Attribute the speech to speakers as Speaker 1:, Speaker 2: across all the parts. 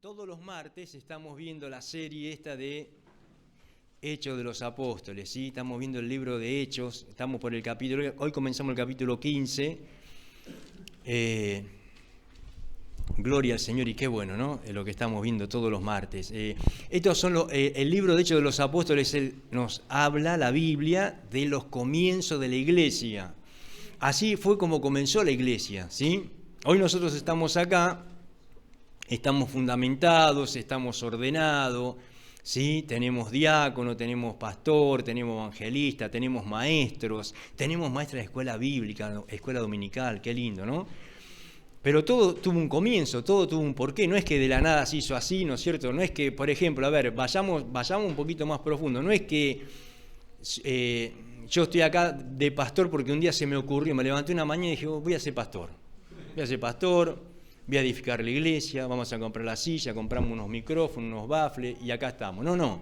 Speaker 1: Todos los martes estamos viendo la serie esta de Hechos de los Apóstoles, ¿sí? Estamos viendo el libro de Hechos, estamos por el capítulo, hoy comenzamos el capítulo 15. Gloria al Señor, y qué bueno, ¿no? Lo que estamos viendo todos los martes. Estos son el libro de Hechos de los Apóstoles, nos habla la Biblia de los comienzos de la iglesia. Así fue como comenzó la iglesia, ¿sí? Hoy nosotros estamos acá, estamos fundamentados, estamos ordenados, ¿sí? Tenemos diácono, tenemos pastor, tenemos evangelista, tenemos maestros, tenemos maestra de escuela bíblica, escuela dominical, qué lindo, ¿no? Pero todo tuvo un comienzo, todo tuvo un porqué, no es que de la nada se hizo así, ¿no es cierto? No es que, por ejemplo, a ver, vayamos un poquito más profundo, no es que yo estoy acá de pastor porque un día se me ocurrió, me levanté una mañana y dije, voy a ser pastor, voy a edificar la iglesia, vamos a comprar la silla, compramos unos micrófonos, unos baffles y acá estamos. No,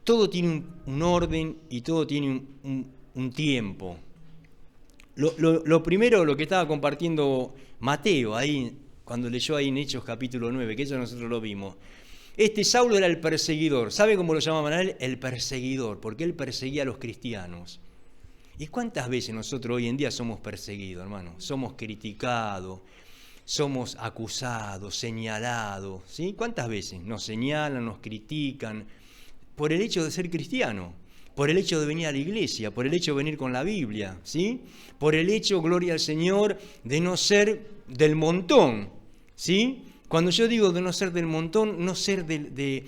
Speaker 1: todo tiene un orden y todo tiene un tiempo. Lo primero, lo que estaba compartiendo Mateo ahí, cuando leyó ahí en Hechos capítulo 9, que eso nosotros lo vimos. Saulo era el perseguidor. ¿Sabe cómo lo llamaban a él? El perseguidor, porque él perseguía a los cristianos. ¿Y cuántas veces nosotros hoy en día somos perseguidos, hermano? Somos criticados, somos acusados, señalados, ¿sí? ¿Cuántas veces nos señalan, nos critican por el hecho de ser cristiano? Por el hecho de venir a la iglesia, por el hecho de venir con la Biblia, ¿sí? Por el hecho, gloria al Señor, de no ser del montón, ¿sí? Cuando yo digo de no ser del montón, no ser de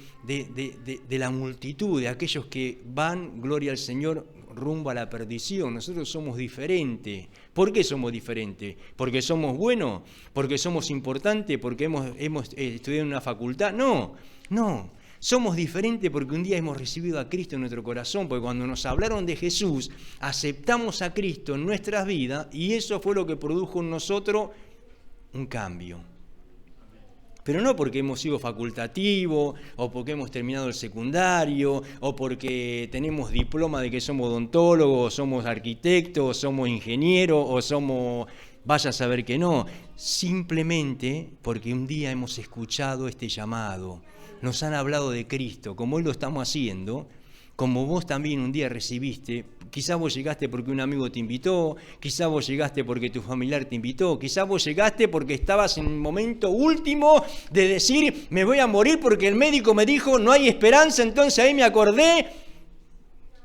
Speaker 1: la multitud, de aquellos que van, gloria al Señor, rumbo a la perdición. Nosotros somos diferentes. ¿Por qué somos diferentes? ¿Porque somos buenos? ¿Porque somos importantes? ¿Porque hemos estudiado en una facultad? No. Somos diferentes porque un día hemos recibido a Cristo en nuestro corazón, porque cuando nos hablaron de Jesús, aceptamos a Cristo en nuestras vidas y eso fue lo que produjo en nosotros un cambio. Pero no porque hemos sido facultativos, o porque hemos terminado el secundario, o porque tenemos diploma de que somos odontólogos, o somos arquitectos, o somos ingenieros, o somos... Vaya a saber que no. Simplemente porque un día hemos escuchado este llamado. Nos han hablado de Cristo, como hoy lo estamos haciendo, como vos también un día recibiste. Quizás vos llegaste porque un amigo te invitó, quizás vos llegaste porque tu familiar te invitó, quizás vos llegaste porque estabas en el momento último de decir, me voy a morir porque el médico me dijo, no hay esperanza, entonces ahí me acordé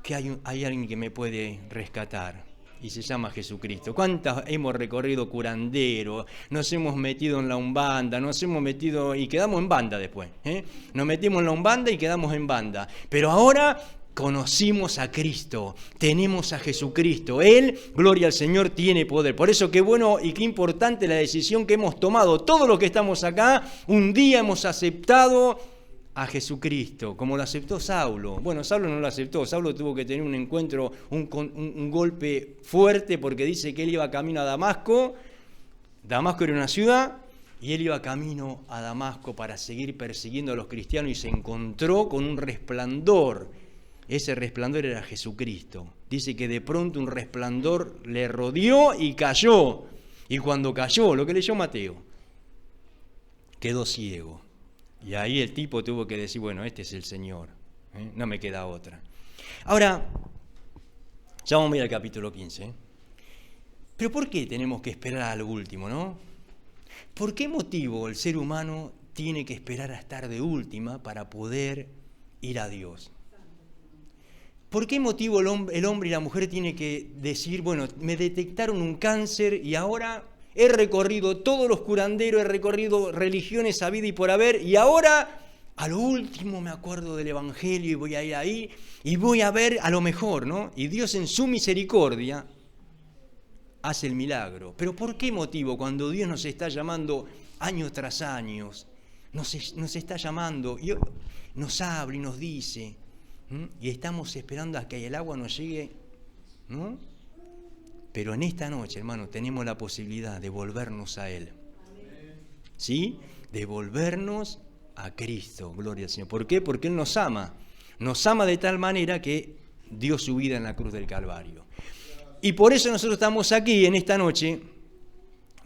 Speaker 1: que hay alguien que me puede rescatar. Y se llama Jesucristo. ¿Cuántas hemos recorrido curandero? Nos hemos metido en la umbanda, nos hemos metido y quedamos en banda después. Nos metimos en la umbanda y quedamos en banda. Pero ahora conocimos a Cristo, tenemos a Jesucristo. Él, gloria al Señor, tiene poder. Por eso qué bueno y qué importante la decisión que hemos tomado. Todos los que estamos acá, un día hemos aceptado a Jesucristo, como lo aceptó Saulo. Bueno, Saulo no lo aceptó, Saulo tuvo que tener un encuentro, un golpe fuerte, porque dice que él iba camino a Damasco. Damasco era una ciudad, y él iba camino a Damasco para seguir persiguiendo a los cristianos, y se encontró con un resplandor. Ese resplandor era Jesucristo. Dice que de pronto un resplandor le rodeó y cayó. Y cuando cayó, lo que leyó Mateo, quedó ciego. Y ahí el tipo tuvo que decir, bueno, este es el Señor, no me queda otra. Ahora, ya vamos a ir al capítulo 15. Pero ¿por qué tenemos que esperar a lo último, no? ¿Por qué motivo el ser humano tiene que esperar a estar de última para poder ir a Dios? ¿Por qué motivo el hombre y la mujer tienen que decir, bueno, me detectaron un cáncer y ahora... He recorrido todos los curanderos, he recorrido religiones a vida y por haber, y ahora, a lo último, me acuerdo del Evangelio y voy a ir ahí y voy a ver a lo mejor, ¿no? Y Dios en su misericordia hace el milagro. ¿Pero por qué motivo cuando Dios nos está llamando año tras año, nos está llamando, y nos habla y nos dice, y estamos esperando a que el agua nos llegue, ¿no? Pero en esta noche, hermano, tenemos la posibilidad de volvernos a Él. ¿Sí? De volvernos a Cristo, gloria al Señor. ¿Por qué? Porque Él nos ama. Nos ama de tal manera que dio su vida en la cruz del Calvario. Y por eso nosotros estamos aquí en esta noche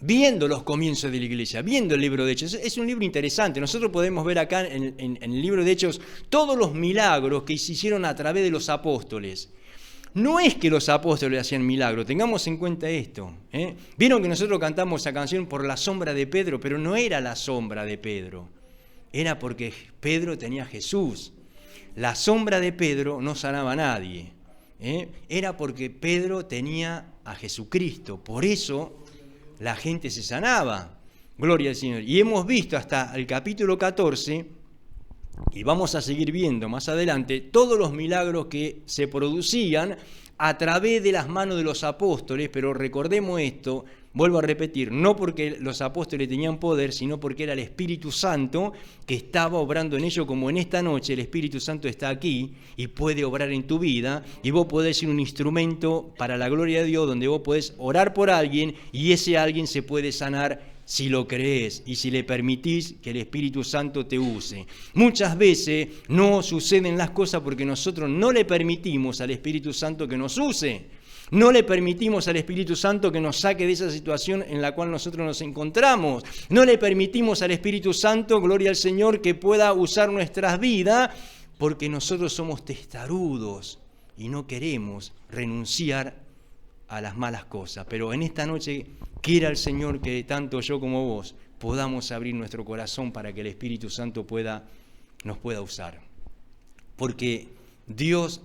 Speaker 1: viendo los comienzos de la iglesia, viendo el libro de Hechos. Es un libro interesante. Nosotros podemos ver acá en el libro de Hechos todos los milagros que se hicieron a través de los apóstoles. No es que los apóstoles hacían milagros, tengamos en cuenta esto. Vieron que nosotros cantamos esa canción por la sombra de Pedro, pero no era la sombra de Pedro. Era porque Pedro tenía a Jesús. La sombra de Pedro no sanaba a nadie. Era porque Pedro tenía a Jesucristo. Por eso la gente se sanaba. Gloria al Señor. Y hemos visto hasta el capítulo 14, y vamos a seguir viendo más adelante, todos los milagros que se producían a través de las manos de los apóstoles. Pero recordemos esto, vuelvo a repetir, no porque los apóstoles tenían poder, sino porque era el Espíritu Santo que estaba obrando en ellos, como en esta noche el Espíritu Santo está aquí y puede obrar en tu vida, y vos podés ser un instrumento para la gloria de Dios, donde vos podés orar por alguien y ese alguien se puede sanar si lo crees y si le permitís que el Espíritu Santo te use. Muchas veces no suceden las cosas porque nosotros no le permitimos al Espíritu Santo que nos use. No le permitimos al Espíritu Santo que nos saque de esa situación en la cual nosotros nos encontramos. No le permitimos al Espíritu Santo, gloria al Señor, que pueda usar nuestras vidas, porque nosotros somos testarudos y no queremos renunciar a las malas cosas. Pero en esta noche quiera el Señor que tanto yo como vos podamos abrir nuestro corazón para que el Espíritu Santo nos pueda usar. Porque Dios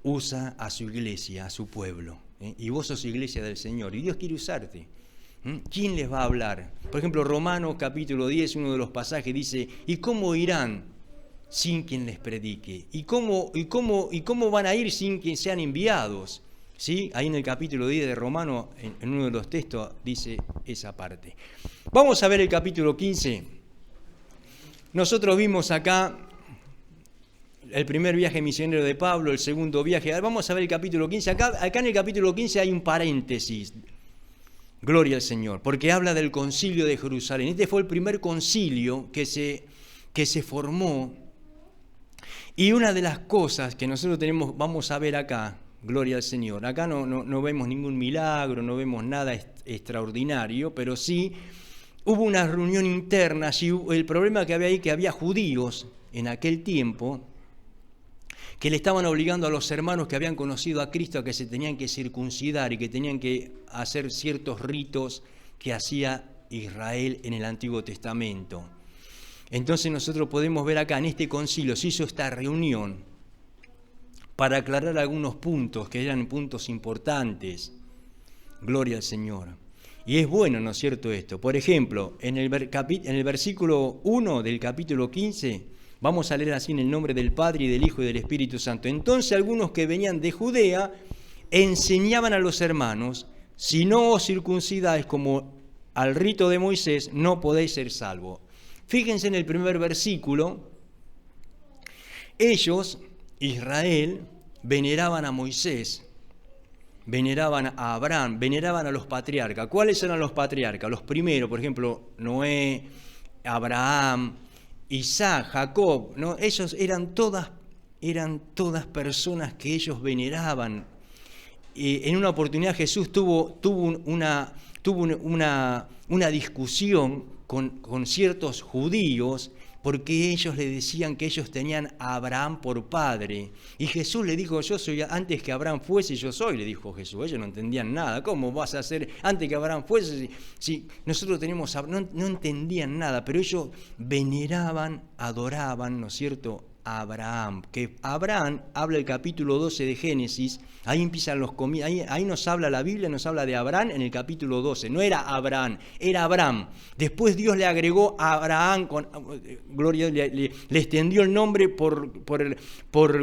Speaker 1: usa a su iglesia, a su pueblo. Y vos sos iglesia del Señor. Y Dios quiere usarte. ¿Quién les va a hablar? Por ejemplo, Romanos capítulo 10, uno de los pasajes dice, ¿y cómo irán sin quien les predique? ¿Y cómo van a ir sin quien sean enviados? ¿Sí? Ahí en el capítulo 10 de Romanos, en uno de los textos, dice esa parte. Vamos a ver el capítulo 15. Nosotros vimos acá el primer viaje misionero de Pablo, el segundo viaje. Vamos a ver el capítulo 15. Acá en el capítulo 15 hay un paréntesis. Gloria al Señor, porque habla del concilio de Jerusalén. Este fue el primer concilio que se formó. Y una de las cosas que nosotros vamos a ver acá, gloria al Señor, acá no vemos ningún milagro, no vemos nada extraordinario, pero sí hubo una reunión interna. El problema que había ahí, que había judíos en aquel tiempo que le estaban obligando a los hermanos que habían conocido a Cristo a que se tenían que circuncidar y que tenían que hacer ciertos ritos que hacía Israel en el Antiguo Testamento. Entonces nosotros podemos ver acá en este concilio se hizo esta reunión para aclarar algunos puntos que eran puntos importantes. Gloria al Señor. Y es bueno, ¿no es cierto esto? Por ejemplo, en el versículo 1 del capítulo 15, vamos a leer así: en el nombre del Padre, y del Hijo, y del Espíritu Santo. Entonces algunos que venían de Judea enseñaban a los hermanos: si no os circuncidáis como al rito de Moisés, no podéis ser salvos. Fíjense en el primer versículo. Ellos, Israel, veneraban a Moisés, veneraban a Abraham, veneraban a los patriarcas. ¿Cuáles eran los patriarcas? Los primeros, por ejemplo, Noé, Abraham, Isaac, Jacob, ¿no? Ellos eran todas personas que ellos veneraban. En una oportunidad Jesús tuvo una discusión con ciertos judíos, porque ellos le decían que ellos tenían a Abraham por padre. Y Jesús le dijo: yo soy, antes que Abraham fuese, yo soy, le dijo Jesús. Ellos no entendían nada. ¿Cómo vas a ser antes que Abraham fuese? Si nosotros tenemos, no entendían nada, pero ellos veneraban, adoraban, ¿no es cierto?, a Abraham. Que Abraham, habla el capítulo 12 de Génesis, ahí empiezan ahí nos habla la Biblia, nos habla de Abraham en el capítulo 12. No era Abraham, era Abraham. Después Dios le agregó a Abraham, gloria, le extendió el nombre por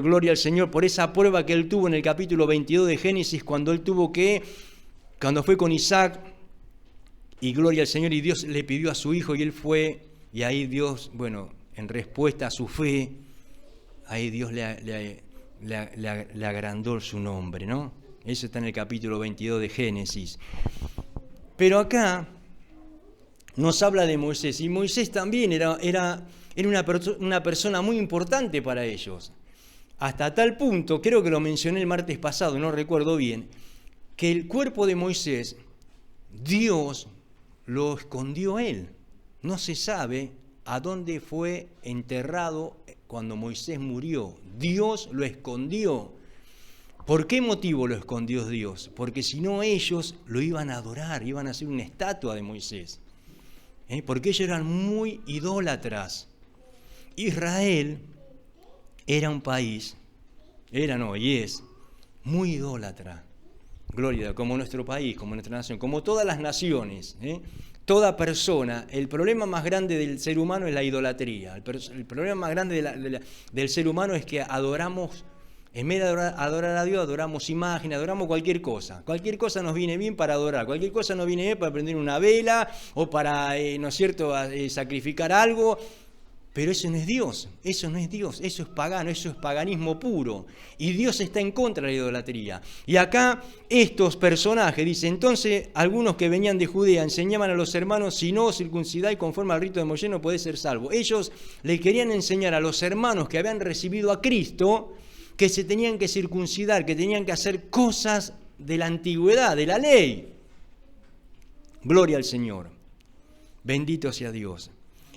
Speaker 1: gloria al Señor, por esa prueba que él tuvo en el capítulo 22 de Génesis, cuando fue con Isaac, y gloria al Señor, y Dios le pidió a su hijo y él fue, y ahí Dios, en respuesta a su fe, ahí Dios le agrandó su nombre, ¿no? Eso está en el capítulo 22 de Génesis. Pero acá nos habla de Moisés, y Moisés también era una persona muy importante para ellos. Hasta tal punto, creo que lo mencioné el martes pasado, no recuerdo bien, que el cuerpo de Moisés, Dios lo escondió él. No se sabe a dónde fue enterrado cuando Moisés murió. Dios lo escondió. ¿Por qué motivo lo escondió Dios? Porque si no ellos lo iban a adorar, iban a hacer una estatua de Moisés. Porque ellos eran muy idólatras. Israel era un país, y es muy idólatra. Gloria, como nuestro país, como nuestra nación, como todas las naciones, toda persona. El problema más grande del ser humano es la idolatría. El problema más grande del ser humano es que adoramos, en vez de adorar a Dios, adoramos imágenes, adoramos cualquier cosa. Cualquier cosa nos viene bien para adorar, cualquier cosa nos viene bien para prender una vela o para, ¿no es cierto?, sacrificar algo. Pero eso no es Dios, eso es pagano, eso es paganismo puro. Y Dios está en contra de la idolatría. Y acá estos personajes, dice, entonces algunos que venían de Judea enseñaban a los hermanos, si no os circuncidáis conforme al rito de Moisés no podéis ser salvos. Ellos le querían enseñar a los hermanos que habían recibido a Cristo que se tenían que circuncidar, que tenían que hacer cosas de la antigüedad, de la ley. Gloria al Señor. Bendito sea Dios.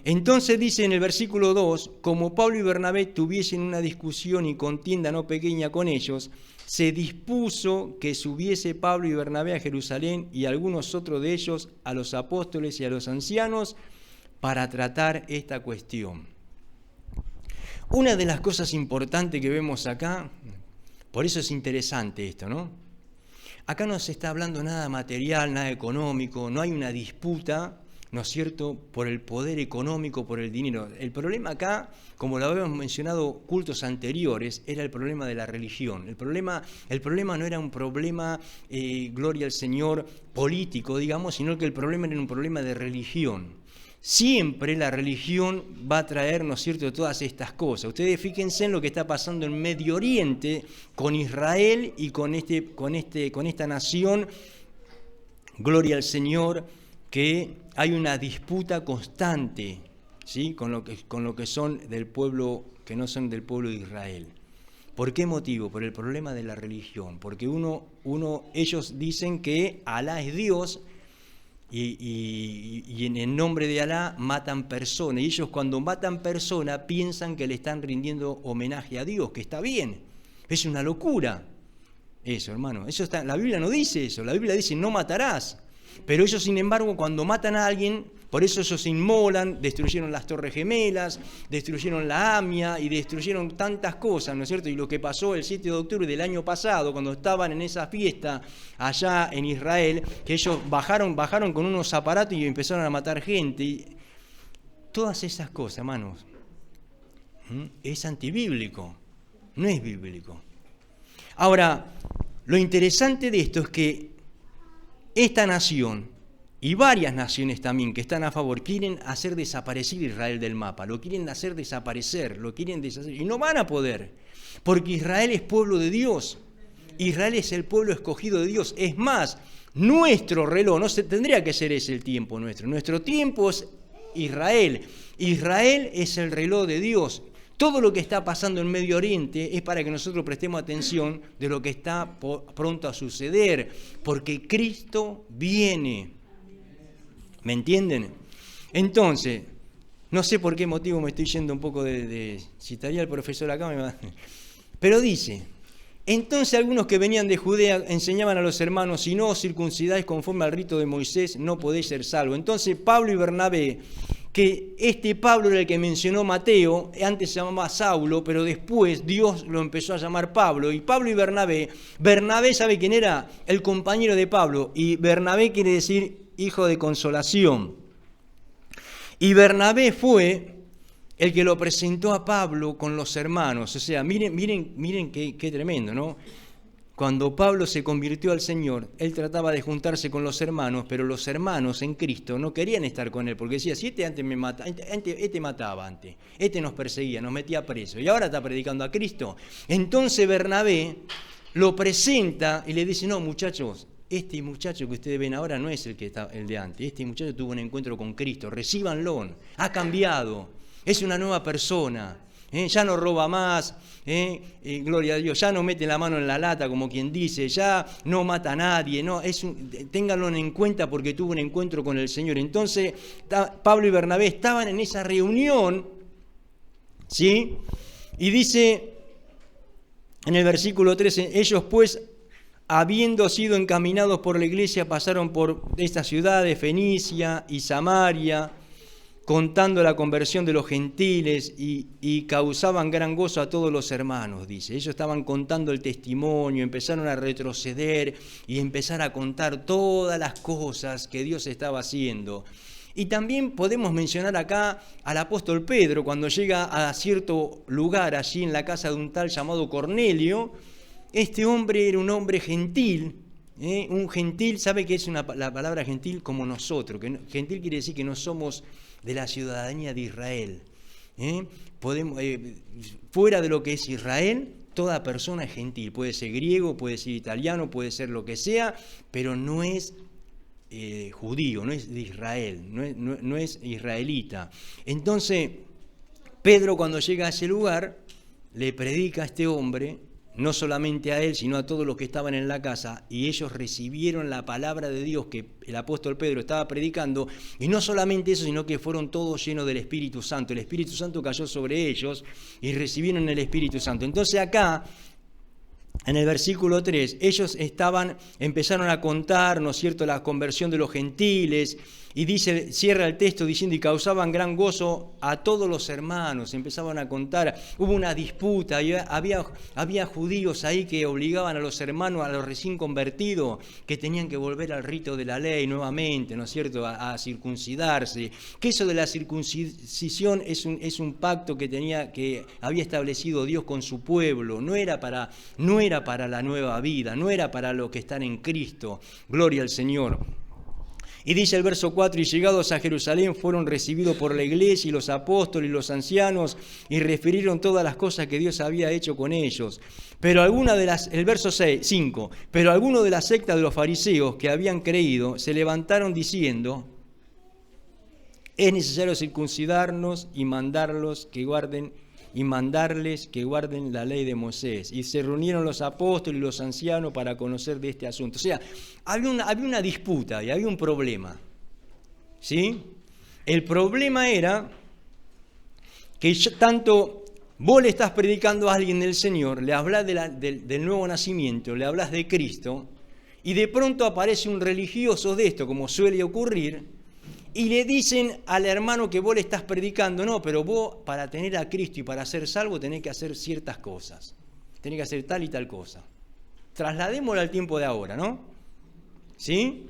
Speaker 1: Entonces dice en el versículo 2, como Pablo y Bernabé tuviesen una discusión y contienda no pequeña con ellos, se dispuso que subiese Pablo y Bernabé a Jerusalén y algunos otros de ellos a los apóstoles y a los ancianos para tratar esta cuestión. Una de las cosas importantes que vemos acá, por eso es interesante esto, ¿no? Acá no se está hablando nada material, nada económico, no hay una disputa, ¿no es cierto?, por el poder económico, por el dinero. El problema acá, como lo habíamos mencionado cultos anteriores, era el problema de la religión. El problema no era un problema, gloria al Señor, político, digamos, sino que el problema era un problema de religión. Siempre la religión va a traer, ¿no es cierto?, todas estas cosas. Ustedes fíjense en lo que está pasando en Medio Oriente con Israel y con esta nación, gloria al Señor, que hay una disputa constante, ¿sí?, con lo que son del pueblo, que no son del pueblo de Israel. ¿Por qué motivo? Por el problema de la religión. Porque ellos dicen que Alá es Dios y en el nombre de Alá matan personas. Y ellos cuando matan personas piensan que le están rindiendo homenaje a Dios, que está bien. Es una locura eso, hermano. La Biblia no dice eso. La Biblia dice no matarás. Pero ellos, sin embargo, cuando matan a alguien, por eso ellos se inmolan, destruyeron las Torres Gemelas, destruyeron la AMIA y destruyeron tantas cosas, ¿no es cierto? Y lo que pasó el 7 de octubre del año pasado, cuando estaban en esa fiesta allá en Israel, que ellos bajaron con unos aparatos y empezaron a matar gente. Y todas esas cosas, hermanos, es antibíblico, no es bíblico. Ahora, lo interesante de esto es que esta nación y varias naciones también que están a favor quieren hacer desaparecer Israel del mapa, lo quieren hacer desaparecer, lo quieren deshacer y no van a poder, porque Israel es pueblo de Dios, Israel es el pueblo escogido de Dios. Es más, nuestro reloj, tendría que ser ese el tiempo nuestro tiempo es Israel es el reloj de Dios. Todo lo que está pasando en Medio Oriente es para que nosotros prestemos atención de lo que está pronto a suceder, porque Cristo viene. ¿Me entienden? Entonces, no sé por qué motivo me estoy yendo un poco si estaría el profesor acá, pero dice, entonces algunos que venían de Judea enseñaban a los hermanos, si no os circuncidáis conforme al rito de Moisés, no podéis ser salvos. Entonces Pablo y Bernabé, que este Pablo era el que mencionó Mateo, antes se llamaba Saulo, pero después Dios lo empezó a llamar Pablo. Y Pablo y Bernabé, ¿sabe quién era? El compañero de Pablo. Y Bernabé quiere decir hijo de consolación. Y Bernabé fue el que lo presentó a Pablo con los hermanos. O sea, miren qué tremendo, ¿no? Cuando Pablo se convirtió al Señor, él trataba de juntarse con los hermanos, pero los hermanos en Cristo no querían estar con él, porque decía, si antes me mata, mataba antes, nos perseguía, nos metía preso, y ahora está predicando a Cristo. Entonces Bernabé lo presenta y le dice, no, muchachos, este muchacho que ustedes ven ahora no es el de antes, este muchacho tuvo un encuentro con Cristo, recíbanlo, ha cambiado, es una nueva persona. Ya no roba más, gloria a Dios, ya no mete la mano en la lata como quien dice, ya no mata a nadie, no, ténganlo en cuenta porque tuvo un encuentro con el Señor. Entonces Pablo y Bernabé estaban en esa reunión, ¿sí? Y dice en el versículo 13, ellos pues, habiendo sido encaminados por la iglesia, pasaron por estas ciudades, Fenicia y Samaria, contando la conversión de los gentiles y causaban gran gozo a todos los hermanos, dice. Ellos estaban contando el testimonio, empezaron a retroceder y empezar a contar todas las cosas que Dios estaba haciendo. Y también podemos mencionar acá al apóstol Pedro, cuando llega a cierto lugar allí en la casa de un tal llamado Cornelio. Este hombre era un hombre gentil. Un gentil, ¿sabe qué es la palabra gentil? Como nosotros. Gentil quiere decir que no somos de la ciudadanía de Israel. Fuera de lo que es Israel, toda persona es gentil. Puede ser griego, puede ser italiano, puede ser lo que sea, pero no es judío, no es de Israel, no es israelita. Entonces, Pedro, cuando llega a ese lugar, le predica a este hombre, no solamente a él, sino a todos los que estaban en la casa, y ellos recibieron la palabra de Dios que el apóstol Pedro estaba predicando, y no solamente eso, sino que fueron todos llenos del Espíritu Santo. El Espíritu Santo cayó sobre ellos y recibieron el Espíritu Santo. Entonces acá, en el versículo 3, ellos empezaron a contar, ¿no es cierto?, la conversión de los gentiles, y dice, cierra el texto diciendo, y causaban gran gozo a todos los hermanos. Empezaban a contar, hubo una disputa, y había judíos ahí que obligaban a los hermanos, a los recién convertidos, que tenían que volver al rito de la ley nuevamente, ¿no es cierto?, a circuncidarse. Que eso de la circuncisión es un pacto que había establecido Dios con su pueblo, no era para la nueva vida, no era para los que están en Cristo. Gloria al Señor. Y dice el verso 4, y llegados a Jerusalén fueron recibidos por la iglesia y los apóstoles y los ancianos, y refirieron todas las cosas que Dios había hecho con ellos. Pero el verso 5, pero algunos de la secta de los fariseos que habían creído se levantaron diciendo, es necesario circuncidarnos y mandarles que guarden la ley de Moisés. Y se reunieron los apóstoles y los ancianos para conocer de este asunto. O sea, había una disputa y había un problema. ¿Sí? El problema era que tanto vos le estás predicando a alguien del Señor, le hablas del nuevo nacimiento, le hablas de Cristo, y de pronto aparece un religioso de esto, como suele ocurrir, y le dicen al hermano que vos le estás predicando, no, pero vos para tener a Cristo y para ser salvo tenés que hacer ciertas cosas. Tenés que hacer tal y tal cosa. Trasladémoslo al tiempo de ahora, ¿no? ¿Sí?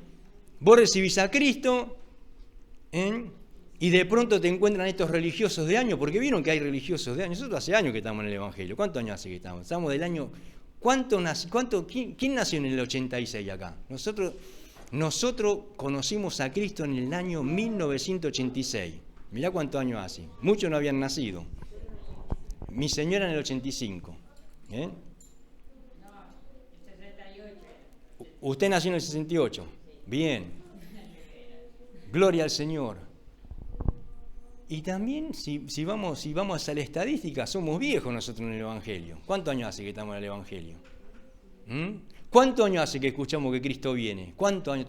Speaker 1: Vos recibís a Cristo y de pronto te encuentran estos religiosos de años, porque vieron que hay religiosos de años. Nosotros hace años que estamos en el Evangelio. ¿Cuántos años hace que estamos? Estamos del año... ¿Quién nació en el 86 acá? Nosotros conocimos a Cristo en el año 1986. Mirá cuántos años hace. Muchos no habían nacido. Mi señora en el 85. ¿Eh? Usted nació en el 68. Bien. Gloria al Señor. Y también, si vamos a la estadística, somos viejos nosotros en el Evangelio. ¿Cuántos años hace que estamos en el Evangelio? ¿Cuántos años hace que escuchamos que Cristo viene? ¿Cuántos años?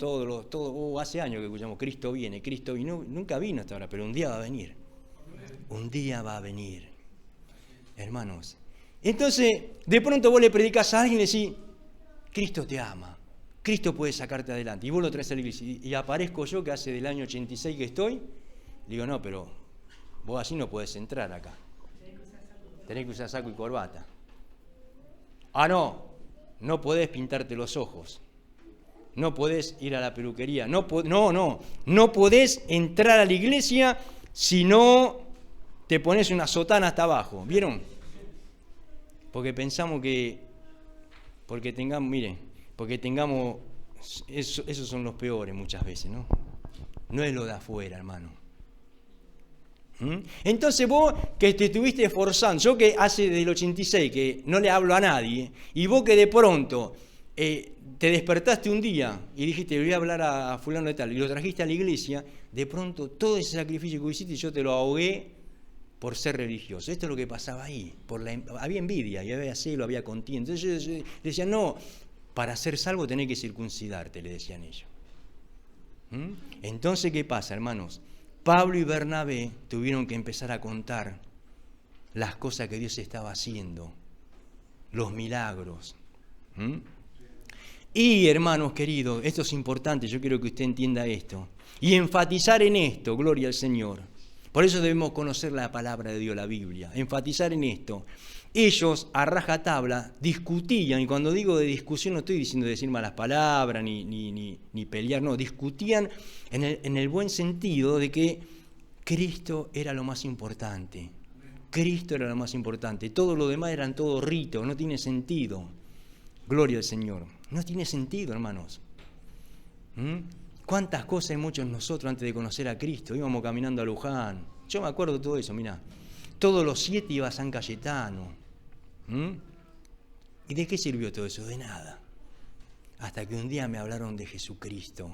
Speaker 1: Hace años que escuchamos Cristo viene, Cristo vino. Nunca vino hasta ahora, pero un día va a venir. Un día va a venir. Hermanos. Entonces, de pronto vos le predicás a alguien y le decís, Cristo te ama. Cristo puede sacarte adelante. Y vos lo traes a la iglesia. Y aparezco yo, que hace del año 86 que estoy. Digo, no, pero vos así no podés entrar acá. Tenés que usar saco y corbata. Ah, no podés pintarte los ojos. No podés ir a la peluquería. No podés entrar a la iglesia si no te pones una sotana hasta abajo. ¿Vieron? Porque pensamos porque tengamos, esos son los peores muchas veces, ¿no? No es lo de afuera, hermano. Entonces vos que te estuviste esforzando, yo que hace del 86 que no le hablo a nadie, y vos que de pronto te despertaste un día y dijiste, le voy a hablar a fulano de tal, y lo trajiste a la iglesia, de pronto todo ese sacrificio que hiciste yo te lo ahogué por ser religioso. Esto es lo que pasaba ahí. Había envidia, y había celo, había contienda. Entonces ellos decían, no, para ser salvo tenés que circuncidarte, le decían ellos. Entonces, ¿qué pasa, hermanos? Pablo y Bernabé tuvieron que empezar a contar las cosas que Dios estaba haciendo, los milagros. Y, hermanos queridos, esto es importante, yo quiero que usted entienda esto. Y enfatizar en esto, gloria al Señor. Por eso debemos conocer la palabra de Dios, la Biblia. Enfatizar en esto. Ellos, a rajatabla, discutían, y cuando digo de discusión no estoy diciendo decir malas palabras, ni pelear, no, discutían en el buen sentido de que Cristo era lo más importante. Cristo era lo más importante. Todo lo demás eran todo ritos, no tiene sentido. Gloria al Señor. No tiene sentido, hermanos. ¿Cuántas cosas hay muchos nosotros antes de conocer a Cristo? Íbamos caminando a Luján. Yo me acuerdo de todo eso, mirá. Todos los 7 iba a San Cayetano. ¿Y de qué sirvió todo eso? De nada. Hasta que un día me hablaron de Jesucristo.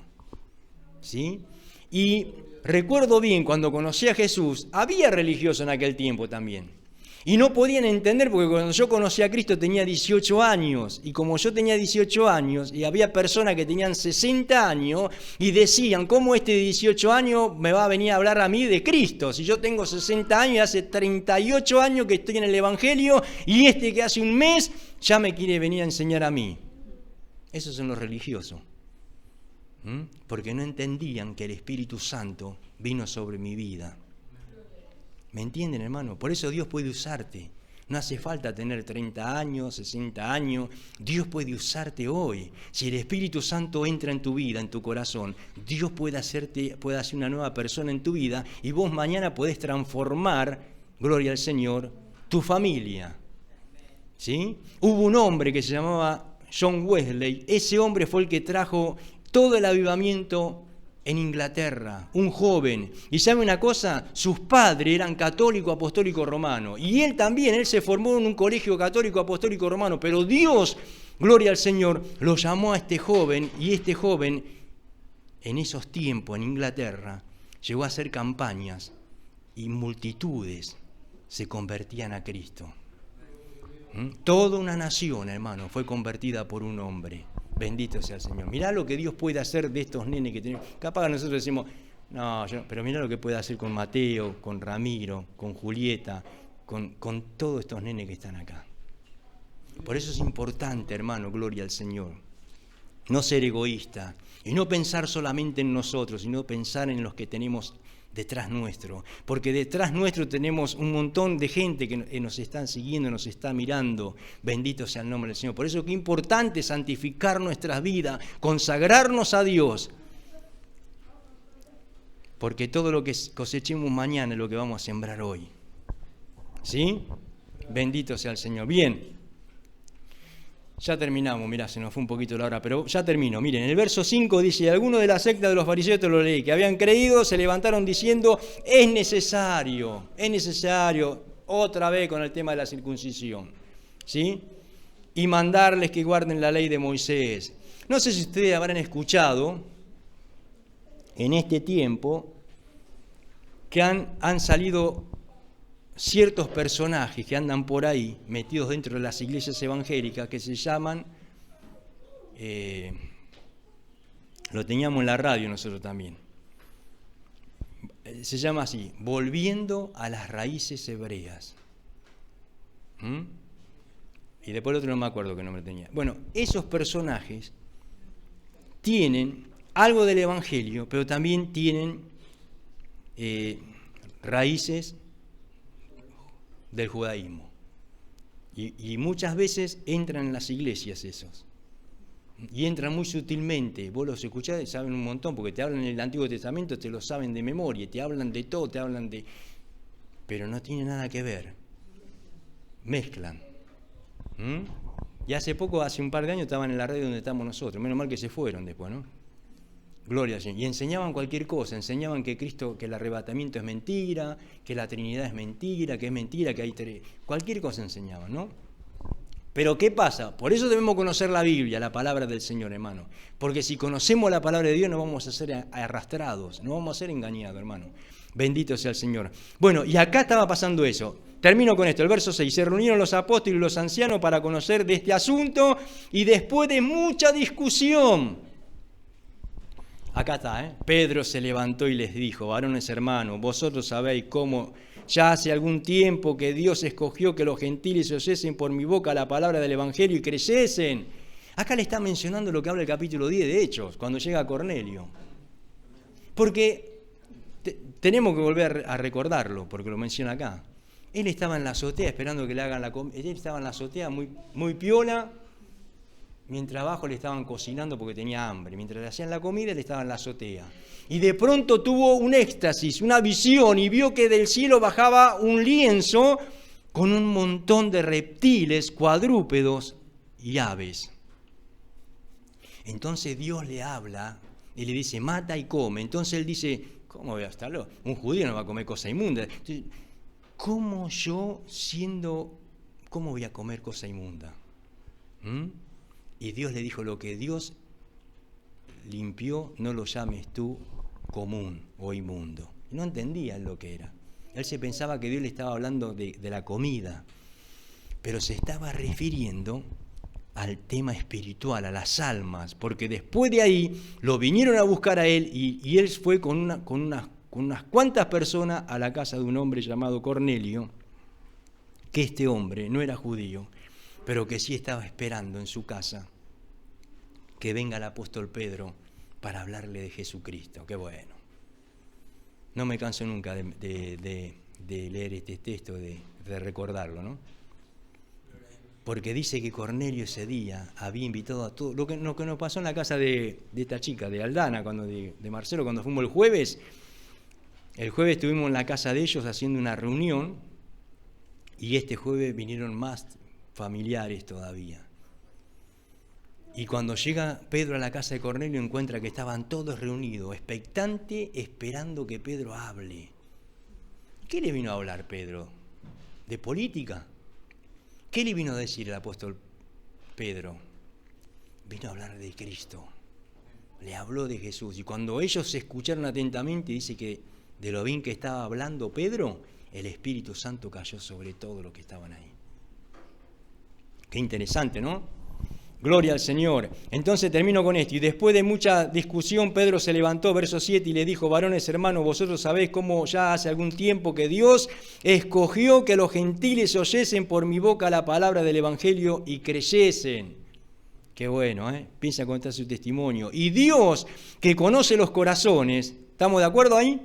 Speaker 1: ¿Sí? Y recuerdo bien, cuando conocí a Jesús, había religiosos en aquel tiempo también. Y no podían entender, porque cuando yo conocí a Cristo tenía 18 años, y como yo tenía 18 años, y había personas que tenían 60 años, y decían, ¿cómo este de 18 años me va a venir a hablar a mí de Cristo? Si yo tengo 60 años y hace 38 años que estoy en el Evangelio, y este que hace un mes ya me quiere venir a enseñar a mí. Esos son los religiosos. Porque no entendían que el Espíritu Santo vino sobre mi vida. ¿Me entienden, hermano? Por eso Dios puede usarte. No hace falta tener 30 años, 60 años. Dios puede usarte hoy. Si el Espíritu Santo entra en tu vida, en tu corazón, Dios puede hacer una nueva persona en tu vida y vos mañana podés transformar, gloria al Señor, tu familia. ¿Sí? Hubo un hombre que se llamaba John Wesley. Ese hombre fue el que trajo todo el avivamiento en Inglaterra, un joven. Y ¿sabe una cosa? Sus padres eran católico apostólico romano. Y él también, él se formó en un colegio católico apostólico romano. Pero Dios, gloria al Señor, lo llamó a este joven. Y este joven, en esos tiempos en Inglaterra, llegó a hacer campañas. Y multitudes se convertían a Cristo. Toda una nación, hermano, fue convertida por un hombre. Bendito sea el Señor. Mirá lo que Dios puede hacer de estos nenes que tenemos. Capaz nosotros decimos, no, pero mirá lo que puede hacer con Mateo, con Ramiro, con Julieta, con todos estos nenes que están acá. Por eso es importante, hermano, gloria al Señor. No ser egoísta y no pensar solamente en nosotros, sino pensar en los que tenemos detrás nuestro, porque detrás nuestro tenemos un montón de gente que nos están siguiendo, nos está mirando. Bendito sea el nombre del Señor. Por eso es importante santificar nuestras vidas, consagrarnos a Dios, porque todo lo que cosechemos mañana es lo que vamos a sembrar hoy. ¿Sí? Bendito sea el Señor. Bien. Ya terminamos, mirá, se nos fue un poquito la hora, pero ya termino. Miren, en el verso 5 dice, algunos de la secta de los fariseos, te lo leí, que habían creído, se levantaron diciendo, es necesario, otra vez con el tema de la circuncisión, ¿sí? Y mandarles que guarden la ley de Moisés. No sé si ustedes habrán escuchado en este tiempo que han salido ciertos personajes que andan por ahí, metidos dentro de las iglesias evangélicas, que se llaman, lo teníamos en la radio nosotros también, se llama así, volviendo a las raíces hebreas. Y después el otro no me acuerdo qué nombre tenía. Bueno, esos personajes tienen algo del evangelio, pero también tienen raíces del judaísmo. Y muchas veces entran en las iglesias esos. Y entran muy sutilmente. Vos los escuchás y saben un montón, porque te hablan en el Antiguo Testamento, te lo saben de memoria, te hablan de todo, te hablan de... Pero no tiene nada que ver. Mezclan. Y hace un par de años, estaban en la radio donde estamos nosotros. Menos mal que se fueron después, ¿no? Gloria al Señor. Y enseñaban cualquier cosa, enseñaban que Cristo, que el arrebatamiento es mentira, que la Trinidad es mentira, que hay cualquier cosa enseñaban, ¿no? Pero ¿qué pasa? Por eso debemos conocer la Biblia, la palabra del Señor, hermano. Porque si conocemos la palabra de Dios no vamos a ser arrastrados, no vamos a ser engañados, hermano. Bendito sea el Señor. Bueno, y acá estaba pasando eso. Termino con esto, el verso 6. Se reunieron los apóstoles y los ancianos para conocer de este asunto y después de mucha discusión. Acá está, Pedro se levantó y les dijo: varones hermanos, vosotros sabéis cómo ya hace algún tiempo que Dios escogió que los gentiles oyesen por mi boca la palabra del Evangelio y creyesen. Acá le está mencionando lo que habla el capítulo 10 de Hechos, cuando llega Cornelio. Porque tenemos que volver a recordarlo, porque lo menciona acá. Él estaba en la azotea esperando que le hagan la comida. Él estaba en la azotea muy piola, mientras abajo le estaban cocinando porque tenía hambre. Mientras le hacían la comida, él estaba en la azotea. Y de pronto tuvo un éxtasis, una visión, y vio que del cielo bajaba un lienzo con un montón de reptiles, cuadrúpedos y aves. Entonces Dios le habla y le dice: mata y come. Entonces él dice: ¿cómo voy a estarlo? Un judío no va a comer cosa inmunda. Entonces, ¿cómo voy a comer cosa inmunda? Y Dios le dijo: lo que Dios limpió, no lo llames tú común o inmundo. No entendía lo que era. Él se pensaba que Dios le estaba hablando de la comida, pero se estaba refiriendo al tema espiritual, a las almas, porque después de ahí lo vinieron a buscar a él y él fue con unas cuantas personas a la casa de un hombre llamado Cornelio, que este hombre no era judío, pero que sí estaba esperando en su casa que venga el apóstol Pedro para hablarle de Jesucristo. Qué bueno. No me canso nunca de leer este texto, de recordarlo, ¿no? Porque dice que Cornelio ese día había invitado a todos. Lo que nos pasó en la casa de esta chica, de Aldana, de Marcelo, cuando fuimos el jueves. El jueves estuvimos en la casa de ellos haciendo una reunión y este jueves vinieron más familiares todavía. Y cuando llega Pedro a la casa de Cornelio encuentra que estaban todos reunidos, expectantes, esperando que Pedro hable. ¿Qué le vino a hablar Pedro? ¿De política? ¿Qué le vino a decir el apóstol Pedro? Vino a hablar de Cristo. Le habló de Jesús. Y cuando ellos se escucharon atentamente, dice que de lo bien que estaba hablando Pedro, el Espíritu Santo cayó sobre todos los que estaban ahí. Qué interesante, ¿no? Gloria al Señor. Entonces termino con esto. Y después de mucha discusión, Pedro se levantó, verso 7, y le dijo: varones hermanos, vosotros sabéis cómo ya hace algún tiempo que Dios escogió que los gentiles oyesen por mi boca la palabra del Evangelio y creyesen. Qué bueno, Piensa contar su testimonio. Y Dios, que conoce los corazones, ¿estamos de acuerdo ahí?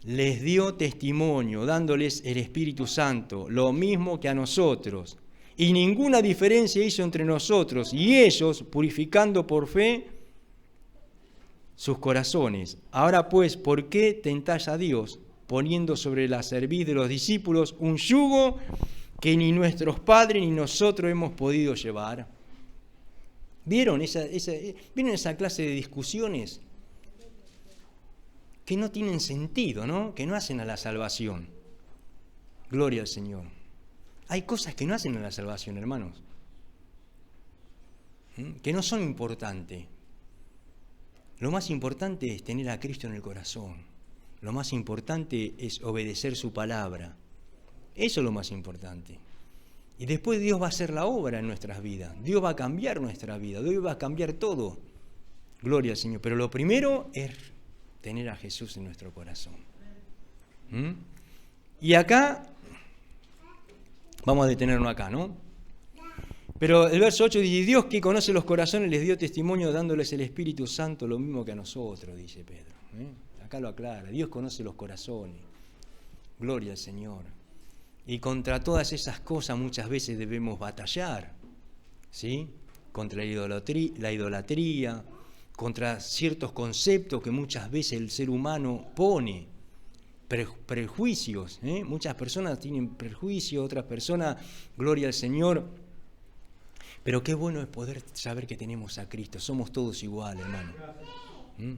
Speaker 1: Les dio testimonio, dándoles el Espíritu Santo, lo mismo que a nosotros. Y ninguna diferencia hizo entre nosotros y ellos, purificando por fe sus corazones. Ahora pues, ¿por qué tentáis a Dios, poniendo sobre la cerviz de los discípulos un yugo que ni nuestros padres ni nosotros hemos podido llevar? ¿Vieron esa clase de discusiones que no tienen sentido, ¿no? Que no hacen a la salvación? Gloria al Señor. Hay cosas que no hacen a la salvación, hermanos, que no son importantes. Lo más importante es tener a Cristo en el corazón. Lo más importante es obedecer su palabra. Eso es lo más importante. Y después Dios va a hacer la obra en nuestras vidas. Dios va a cambiar nuestra vida. Dios va a cambiar todo. Gloria al Señor. Pero lo primero es tener a Jesús en nuestro corazón. Y acá, vamos a detenernos acá, ¿no? Pero el verso 8 dice: Dios, que conoce los corazones, les dio testimonio dándoles el Espíritu Santo, lo mismo que a nosotros, dice Pedro. Acá lo aclara. Dios conoce los corazones. Gloria al Señor. Y contra todas esas cosas muchas veces debemos batallar, ¿sí? Contra la idolatría, contra ciertos conceptos que muchas veces el ser humano pone, prejuicios. Muchas personas tienen prejuicios, otras personas, gloria al Señor. Pero qué bueno es poder saber que tenemos a Cristo. Somos todos iguales, hermano.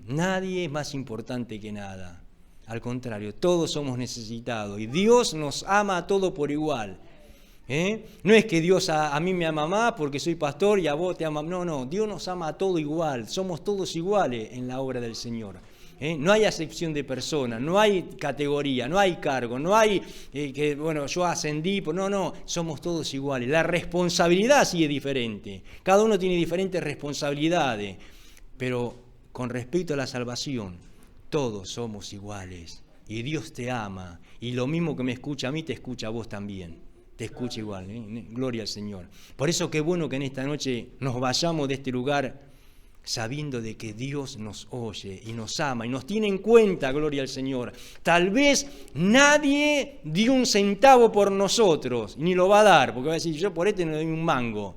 Speaker 1: Nadie es más importante que nada. Al contrario, todos somos necesitados. Y Dios nos ama a todos por igual. No es que Dios a mí me ama más porque soy pastor y a vos te ama. No, Dios nos ama a todos igual. Somos todos iguales en la obra del Señor. No hay acepción de persona, no hay categoría, no hay cargo, no hay que, bueno, yo ascendí, no, somos todos iguales. La responsabilidad sí es diferente, cada uno tiene diferentes responsabilidades, pero con respecto a la salvación, todos somos iguales y Dios te ama y lo mismo que me escucha a mí, te escucha a vos también. Te escucha igual, gloria al Señor. Por eso qué bueno que en esta noche nos vayamos de este lugar sabiendo de que Dios nos oye y nos ama y nos tiene en cuenta, gloria al Señor. Tal vez nadie dio un centavo por nosotros, ni lo va a dar, porque va a decir, yo por este no doy un mango.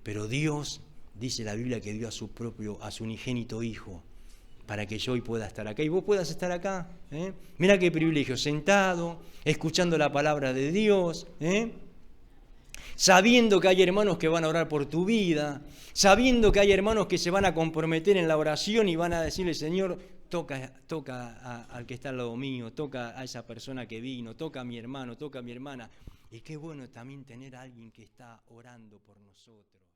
Speaker 1: Pero Dios, dice la Biblia, que dio a su unigénito Hijo, para que yo hoy pueda estar acá y vos puedas estar acá. Mira qué privilegio, sentado, escuchando la palabra de Dios, sabiendo que hay hermanos que van a orar por tu vida, sabiendo que hay hermanos que se van a comprometer en la oración y van a decirle, Señor, toca al que está al lado mío, toca a esa persona que vino, toca a mi hermano, toca a mi hermana. Y qué bueno también tener a alguien que está orando por nosotros.